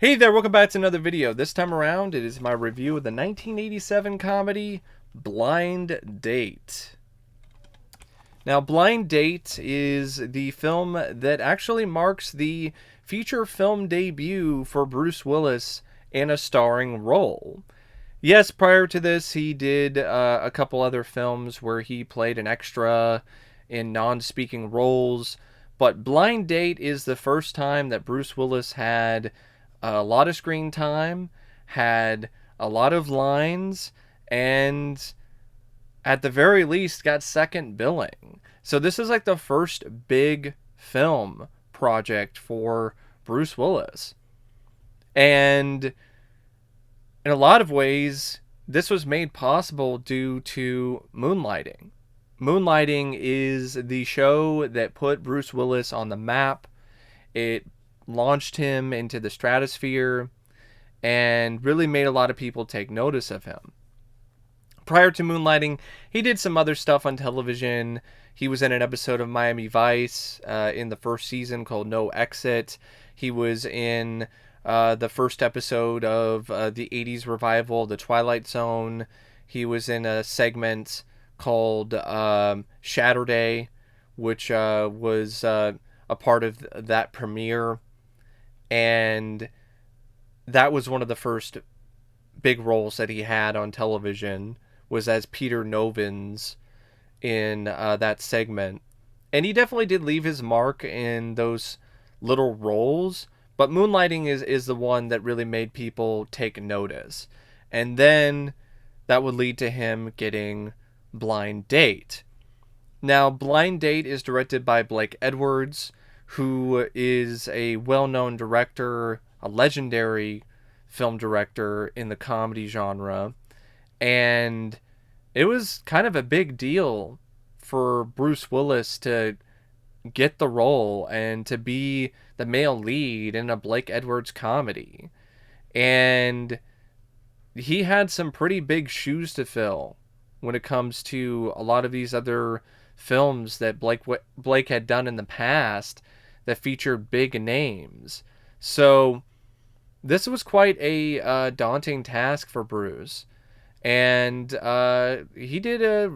Hey there, welcome back to another video. This time around, it is my review of the 1987 comedy Blind Date. Now, Blind Date is the film that actually marks the feature film debut for Bruce Willis in a starring role. Yes, prior to this, he did a couple other films where he played an extra in non-speaking roles, but Blind Date is the first time that Bruce Willis had a lot of screen time, had a lot of lines, and at the very least got second billing. So this is like the first big film project for Bruce Willis. And in a lot of ways, this was made possible due to Moonlighting. Moonlighting is the show that put Bruce Willis on the map. It launched him into the stratosphere and really made a lot of people take notice of him. Prior to Moonlighting, he did some other stuff on television. He was in an episode of Miami Vice in the first season called No Exit. He was in the first episode of the 80s revival, The Twilight Zone. He was in a segment called Shatterday, which was a part of that premiere. And that was one of the first big roles that he had on television, was as Peter Novins in that segment. And he definitely did leave his mark in those little roles, but Moonlighting is the one that really made people take notice. And then that would lead to him getting Blind Date. Now, Blind Date is directed by Blake Edwards, who is a well-known director, a legendary film director in the comedy genre. And it was kind of a big deal for Bruce Willis to get the role and to be the male lead in a Blake Edwards comedy. And he had some pretty big shoes to fill when it comes to a lot of these other films that Blake had done in the past that featured big names. So this was quite a daunting task for Bruce. And he did a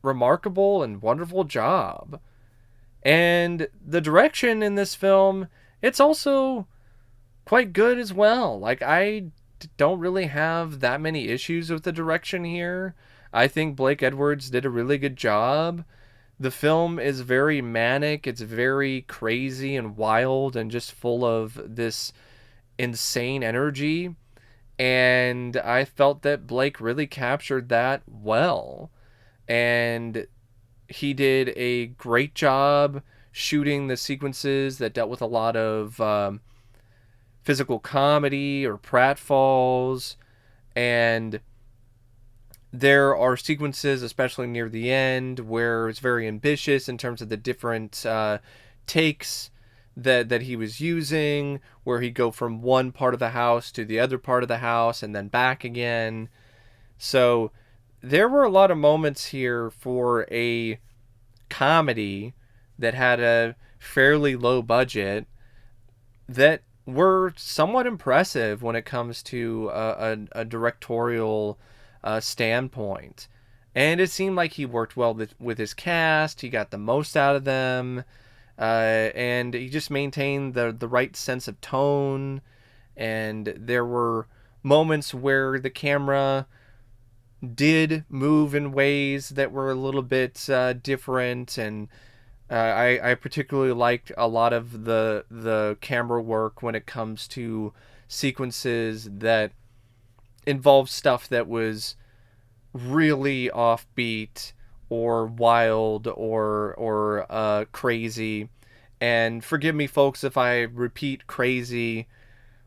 remarkable and wonderful job. And the direction in this film, it's also quite good as well. Like, I don't really have that many issues with the direction here. I think Blake Edwards did a really good job. The film is very manic, it's very crazy and wild and just full of this insane energy. And I felt that Blake really captured that well. And he did a great job shooting the sequences that dealt with a lot of physical comedy or pratfalls. And there are sequences, especially near the end, where it's very ambitious in terms of the different takes that he was using, where he'd go from one part of the house to the other part of the house and then back again. So there were a lot of moments here for a comedy that had a fairly low budget that were somewhat impressive when it comes to a directorial standpoint. And it seemed like he worked well with his cast. He got the most out of them. And he just maintained the right sense of tone. And there were moments where the camera did move in ways that were a little bit different. And I particularly liked a lot of the camera work when it comes to sequences that involved stuff that was really offbeat or wild or crazy. And forgive me, folks, if I repeat crazy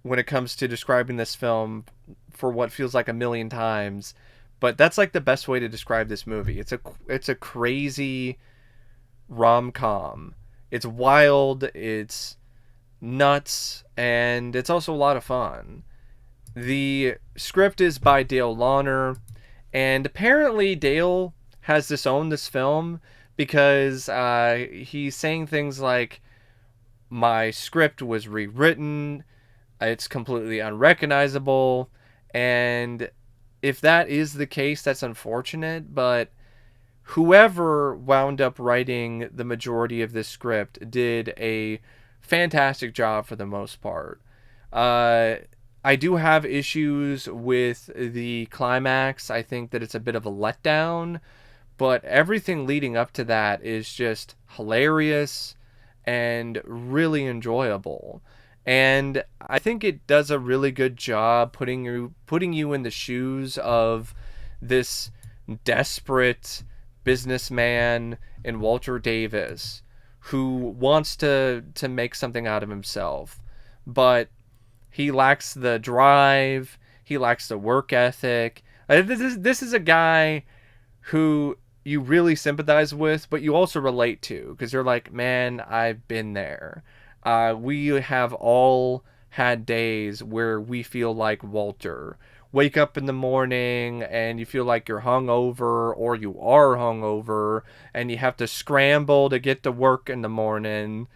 when it comes to describing this film for what feels like a million times. But that's like the best way to describe this movie. It's a crazy rom-com. It's wild, it's nuts, and it's also a lot of fun. The script is by Dale Launer, and apparently Dale has disowned this film because he's saying things like, my script was rewritten, It's completely unrecognizable. And if that is the case, that's unfortunate. But whoever wound up writing the majority of this script did a fantastic job for the most part. Uh, I do have issues with the climax. I think that it's a bit of a letdown, but everything leading up to that is just hilarious and really enjoyable. And I think it does a really good job putting you in the shoes of this desperate businessman in Walter Davis who wants to make something out of himself, but he lacks the drive, he lacks the work ethic. This is a guy who you really sympathize with, but you also relate to because you're like, man, I've been there. We have all had days where we feel like Walter. Wake up in the morning and you feel like you're hungover or you are hungover and you have to scramble to get to work in the morning.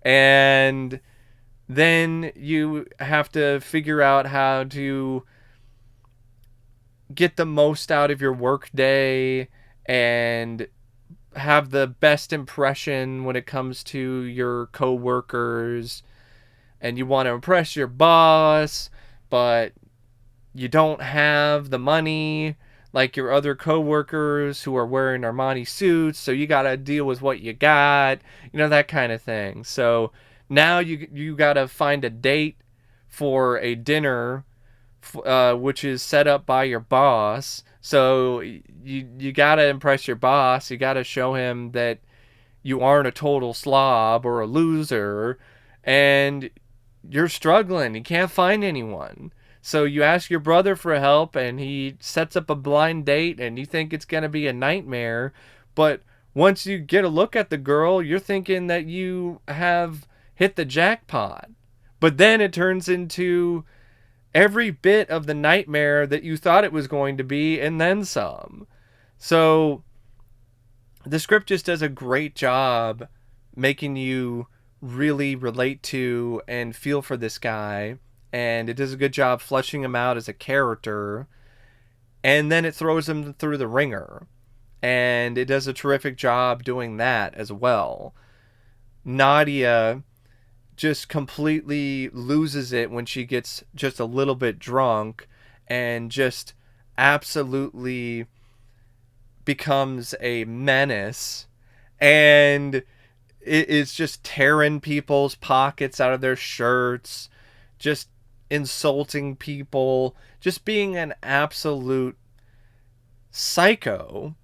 And then you have to figure out how to get the most out of your work day and have the best impression when it comes to your coworkers, and you want to impress your boss, but you don't have the money like your other coworkers who are wearing Armani suits, so you got to deal with what you got, that kind of thing. So now you got to find a date for a dinner which is set up by your boss. So you gotta impress your boss. You gotta show him that you aren't a total slob or a loser, and you're struggling. You can't find anyone. So you ask your brother for help, and he sets up a blind date, and you think it's gonna be a nightmare. But once you get a look at the girl, you're thinking that you have hit the jackpot. But then it turns into every bit of the nightmare that you thought it was going to be, and then some. So the script just does a great job making you really relate to and feel for this guy, and it does a good job fleshing him out as a character, and then it throws him through the ringer, and it does a terrific job doing that as well. Nadia just completely loses it when she gets just a little bit drunk and just absolutely becomes a menace, and it is just tearing people's pockets out of their shirts, just insulting people, just being an absolute psycho.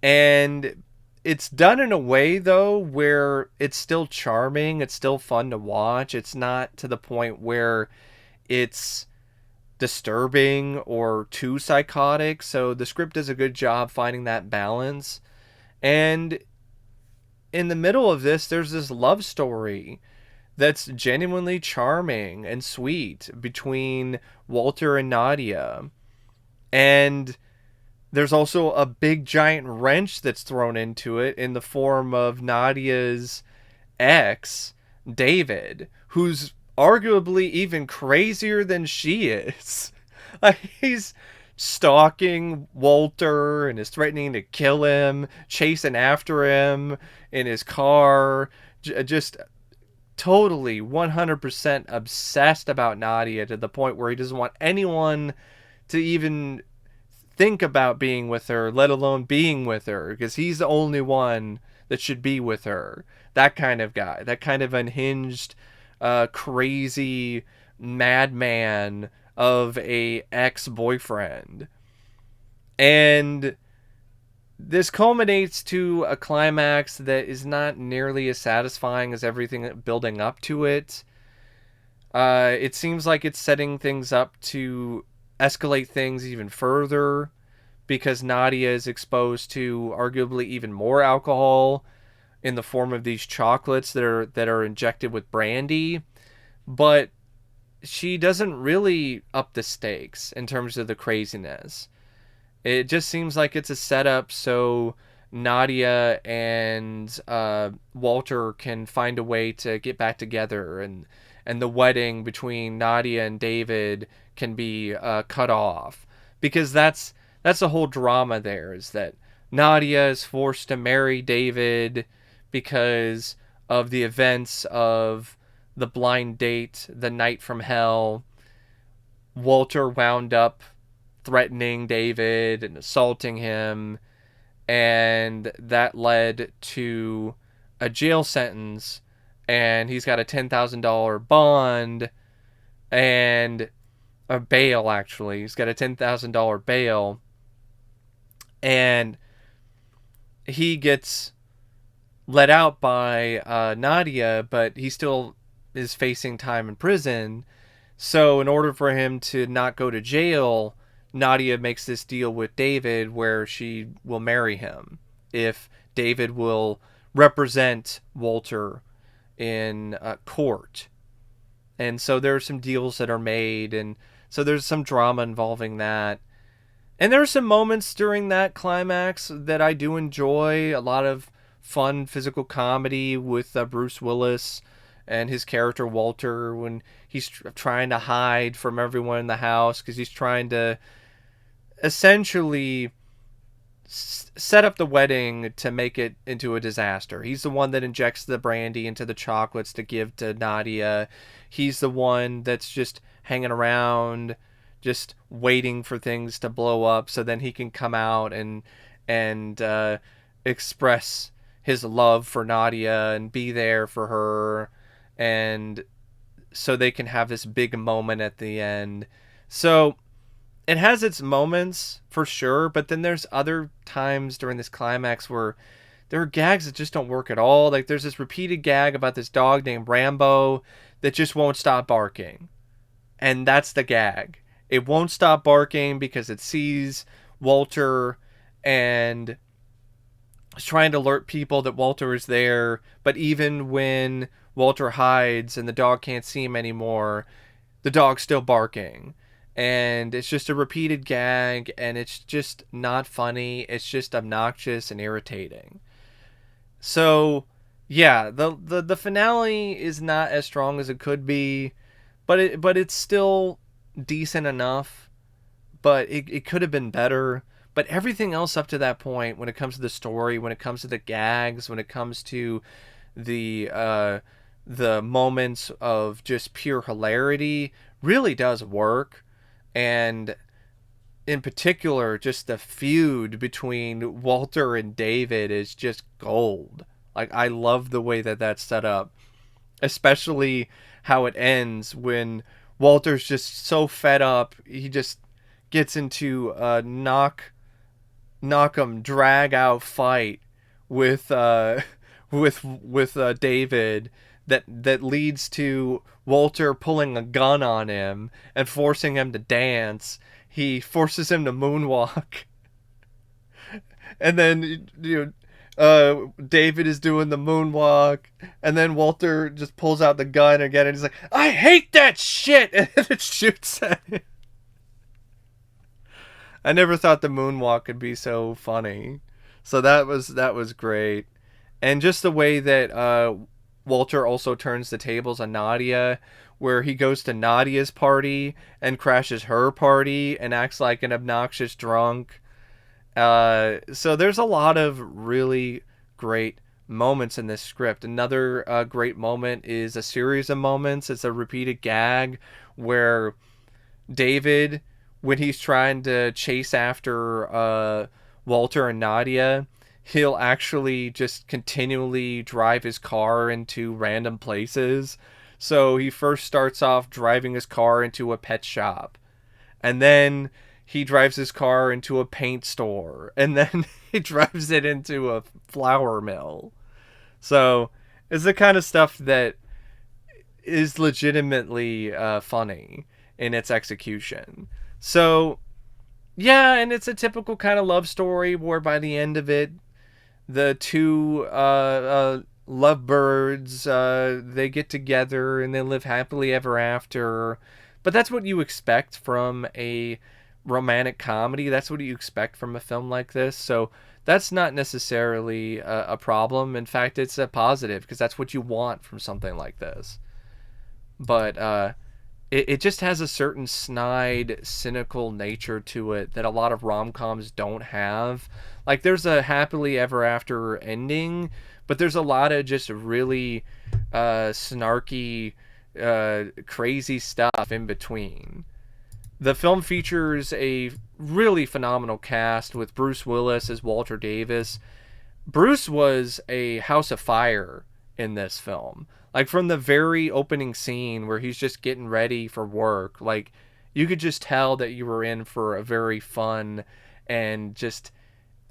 And it's done in a way, though, where it's still charming. It's still fun to watch. It's not to the point where it's disturbing or too psychotic. So the script does a good job finding that balance. And in the middle of this, there's this love story that's genuinely charming and sweet between Walter and Nadia. And there's also a big giant wrench that's thrown into it in the form of Nadia's ex, David, who's arguably even crazier than she is. Like, he's stalking Walter and is threatening to kill him, chasing after him in his car, just totally 100% obsessed about Nadia to the point where he doesn't want anyone to even think about being with her, let alone being with her, because he's the only one that should be with her. That kind of guy, that kind of unhinged, crazy madman of a ex-boyfriend. And this culminates to a climax that is not nearly as satisfying as everything building up to it. It seems like it's setting things up to escalate things even further because Nadia is exposed to arguably even more alcohol in the form of these chocolates that are injected with brandy. But she doesn't really up the stakes in terms of the craziness. It just seems like it's a setup so Nadia and Walter can find a way to get back together, and and the wedding between Nadia and David can be cut off, because that's the whole drama there, is that Nadia is forced to marry David because of the events of the blind date, the night from hell. Walter wound up threatening David and assaulting him, and that led to a jail sentence, and he's got a $10,000 bond, and a bail, actually. He's got a $10,000 bail, and he gets let out by Nadia, but he still is facing time in prison. So in order for him to not go to jail, Nadia makes this deal with David where she will marry him if David will represent Walter in court. And so there are some deals that are made, and so there's some drama involving that. And there are some moments during that climax that I do enjoy. A lot of fun physical comedy with Bruce Willis and his character Walter, when he's trying to hide from everyone in the house because he's trying to essentially set up the wedding to make it into a disaster. He's the one that injects the brandy into the chocolates to give to Nadia. He's the one that's just hanging around, just waiting for things to blow up so then he can come out and express his love for Nadia and be there for her, and so they can have this big moment at the end. So it has its moments for sure, but then there's other times during this climax where there are gags that just don't work at all. Like there's this repeated gag about this dog named Rambo that just won't stop barking, and that's the gag. It won't stop barking because it sees Walter and is trying to alert people that Walter is there. But even when Walter hides and the dog can't see him anymore, the dog's still barking. And it's just a repeated gag, and it's just not funny. It's just obnoxious and irritating. So, yeah, the finale is not as strong as it could be, but it's still decent enough, but it could have been better. But everything else up to that point, when it comes to the story, when it comes to the gags, when it comes to the moments of just pure hilarity, really does work. And in particular, just the feud between Walter and David is just gold. Like, I love the way that that's set up, especially how it ends when Walter's just so fed up, he just gets into a knock 'em drag out fight with David that leads to Walter pulling a gun on him and forcing him to dance. He forces him to moonwalk, and then David is doing the moonwalk, and then Walter just pulls out the gun again, and he's like, "I hate that shit!" and it shoots at him. I never thought the moonwalk could be so funny. So that was great. And just the way that Walter also turns the tables on Nadia, where he goes to Nadia's party and crashes her party and acts like an obnoxious drunk. So there's a lot of really great moments in this script. Another great moment is a series of moments. It's a repeated gag where David, when he's trying to chase after Walter and Nadia, he'll actually just continually drive his car into random places. So he first starts off driving his car into a pet shop, and then he drives his car into a paint store, and then he drives it into a flour mill. So it's the kind of stuff that is legitimately funny in its execution. So, yeah, and it's a typical kind of love story where by the end of it, the two lovebirds, they get together and they live happily ever after. But that's what you expect from a romantic comedy. That's what you expect from a film like this. So that's not necessarily a problem. In fact, it's a positive, because that's what you want from something like this. but it just has a certain snide, cynical nature to it that a lot of rom-coms don't have. Like, there's a happily ever after ending, but there's a lot of just really snarky, crazy stuff in between. The film features a really phenomenal cast with Bruce Willis as Walter Davis. Bruce was a house of fire in this film. Like, from the very opening scene where he's just getting ready for work, like, you could just tell that you were in for a very fun and just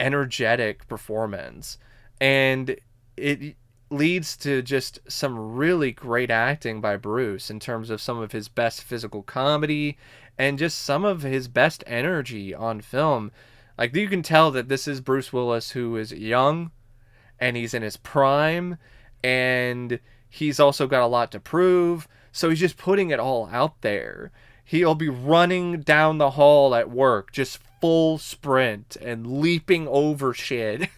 energetic performance. And it leads to just some really great acting by Bruce in terms of some of his best physical comedy and just some of his best energy on film. Like, you can tell that this is Bruce Willis, who is young and he's in his prime, and he's also got a lot to prove. So he's just putting it all out there. He'll be running down the hall at work, just full sprint and leaping over shit.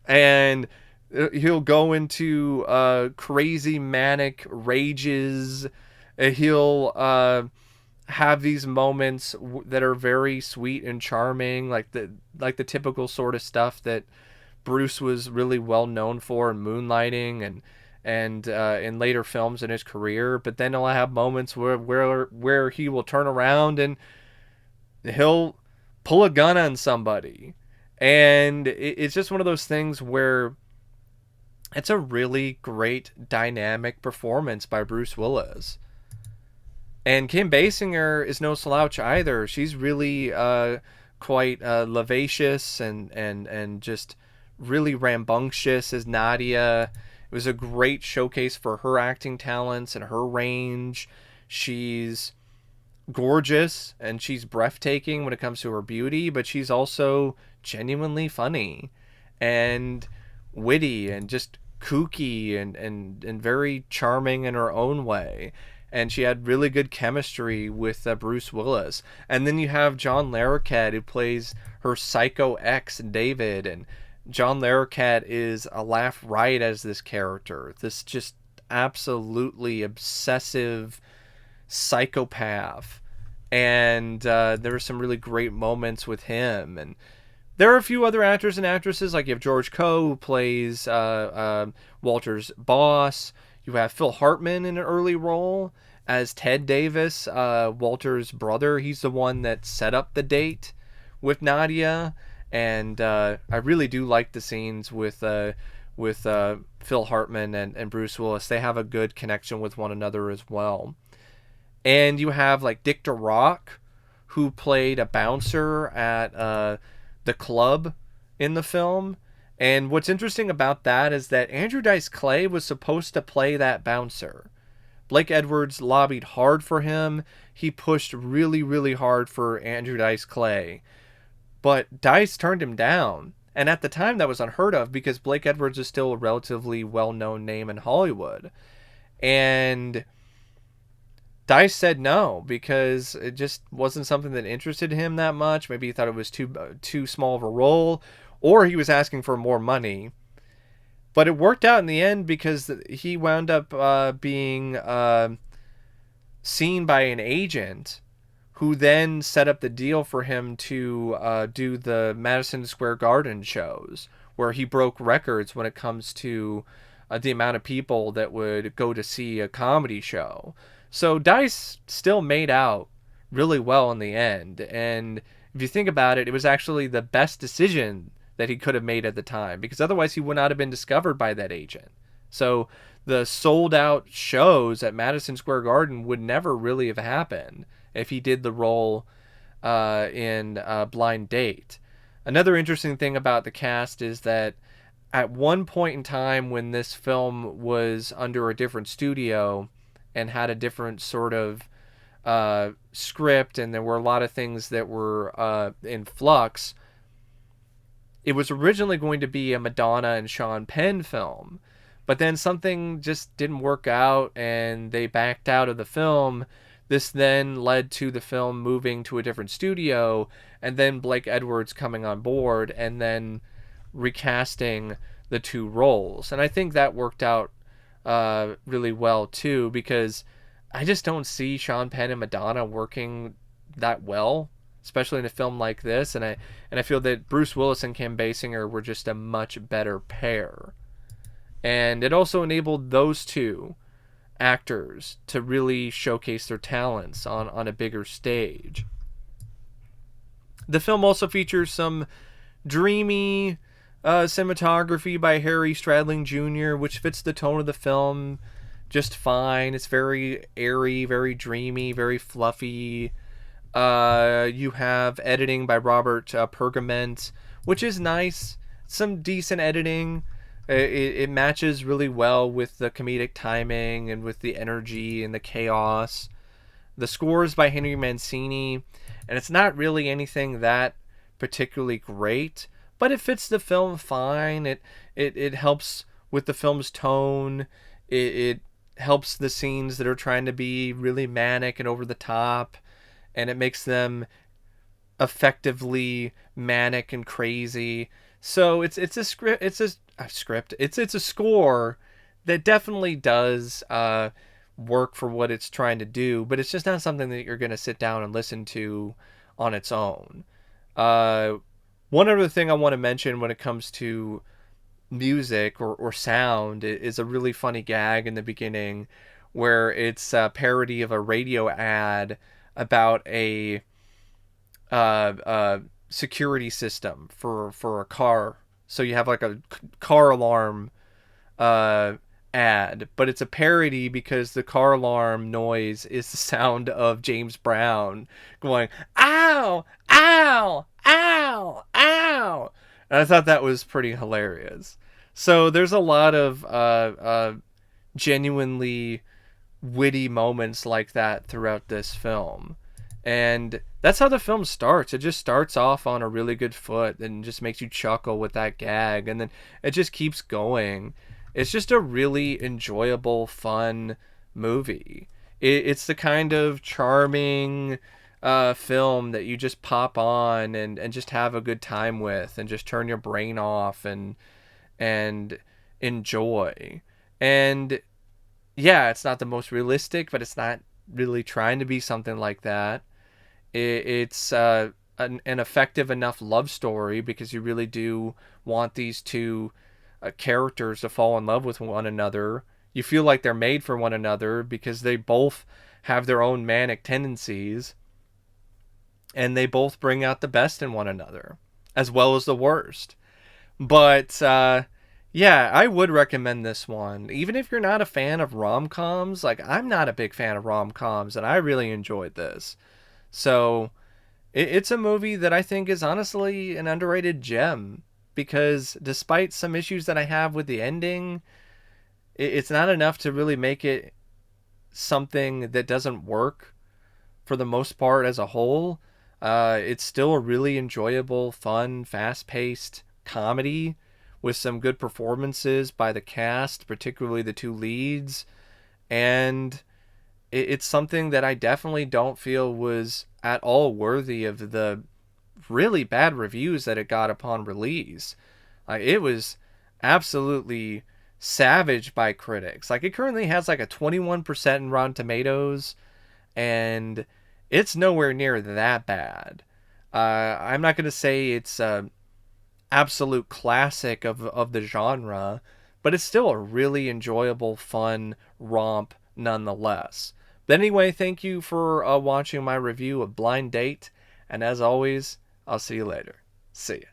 And he'll go into crazy manic rages. He'll have these moments that are very sweet and charming, like the typical sort of stuff that Bruce was really well known for in Moonlighting and in later films in his career. But then he'll have moments where he will turn around and he'll pull a gun on somebody, and it's just one of those things where it's a really great dynamic performance by Bruce Willis. And Kim Basinger is no slouch either. She's really quite vivacious and just really rambunctious as Nadia. It was a great showcase for her acting talents and her range. She's gorgeous and she's breathtaking when it comes to her beauty, but she's also genuinely funny and witty and just kooky and very charming in her own way. And she had really good chemistry with Bruce Willis. And then you have John Larroquette, who plays her psycho ex, David. And John Larroquette is a laugh riot as this character. This just absolutely obsessive psychopath. And there were some really great moments with him. And there are a few other actors and actresses, like you have George Coe, who plays Walter's boss. You have Phil Hartman in an early role as Ted Davis, Walter's brother. He's the one that set up the date with Nadia. And I really do like the scenes with Phil Hartman and Bruce Willis. They have a good connection with one another as well. And you have like Dick DeRock, who played a bouncer at the club in the film. And what's interesting about that is that Andrew Dice Clay was supposed to play that bouncer. Blake Edwards lobbied hard for him. He pushed really, really hard for Andrew Dice Clay. But Dice turned him down. And at the time, that was unheard of because Blake Edwards is still a relatively well-known name in Hollywood. And Dice said no because it just wasn't something that interested him that much. Maybe he thought it was too small of a role, or he was asking for more money. But it worked out in the end because he wound up being seen by an agent who then set up the deal for him to do the Madison Square Garden shows, where he broke records when it comes to the amount of people that would go to see a comedy show. So Dice still made out really well in the end. And if you think about it, it was actually the best decision that he could have made at the time, because otherwise he would not have been discovered by that agent. So the sold out shows at Madison Square Garden would never really have happened if he did the role in Blind Date. Another interesting thing about the cast is that at one point in time when this film was under a different studio and had a different sort of script, and there were a lot of things that were in flux, it was originally going to be a Madonna and Sean Penn film, but then something just didn't work out and they backed out of the film. This then led to the film moving to a different studio, and then Blake Edwards coming on board and then recasting the two roles. And I think that worked out really well too, because I just don't see Sean Penn and Madonna working that well, especially in a film like this. And I feel that Bruce Willis and Kim Basinger were just a much better pair. And it also enabled those two actors to really showcase their talents on a bigger stage. The film also features some dreamy cinematography by Harry Stradling Jr., which fits the tone of the film just fine. It's very airy, very dreamy, very fluffy. You have editing by Robert Pergament, which is nice. Some decent editing. It matches really well with the comedic timing and with the energy and the chaos. The score is by Henry Mancini, and it's not really anything that particularly great, but it fits the film fine. It helps with the film's tone. It helps the scenes that are trying to be really manic and over the top, and it makes them effectively manic and crazy. So it's a script. It's a score that definitely does work for what it's trying to do, but it's just not something that you're going to sit down and listen to on its own. One other thing I want to mention when it comes to music or sound is a really funny gag in the beginning where it's a parody of a radio ad about a security system for a car. So you have like a car alarm ad, but it's a parody because the car alarm noise is the sound of James Brown going, ow, ow, ow, ow. And I thought that was pretty hilarious. So there's a lot of genuinely witty moments like that throughout this film. And that's how the film starts. It just starts off on a really good foot and just makes you chuckle with that gag. And then it just keeps going. It's just a really enjoyable, fun movie. It's the kind of charming film that you just pop on and just have a good time with and just turn your brain off and enjoy. And yeah, it's not the most realistic, but it's not really trying to be something like that. It's an effective enough love story because you really do want these two characters to fall in love with one another. You feel like they're made for one another because they both have their own manic tendencies and they both bring out the best in one another as well as the worst. But yeah, I would recommend this one. Even if you're not a fan of rom-coms, like I'm not a big fan of rom-coms and I really enjoyed this. So it's a movie that I think is honestly an underrated gem because despite some issues that I have with the ending, it's not enough to really make it something that doesn't work for the most part as a whole. It's still a really enjoyable, fun, fast-paced comedy with some good performances by the cast, particularly the two leads. And it's something that I definitely don't feel was at all worthy of the really bad reviews that it got upon release. It was absolutely savaged by critics. Like it currently has like a 21% in Rotten Tomatoes, and it's nowhere near that bad. I'm not going to say it's a absolute classic of the genre, but it's still a really enjoyable, fun romp nonetheless. But anyway, thank you for watching my review of Blind Date, and as always, I'll see you later. See ya.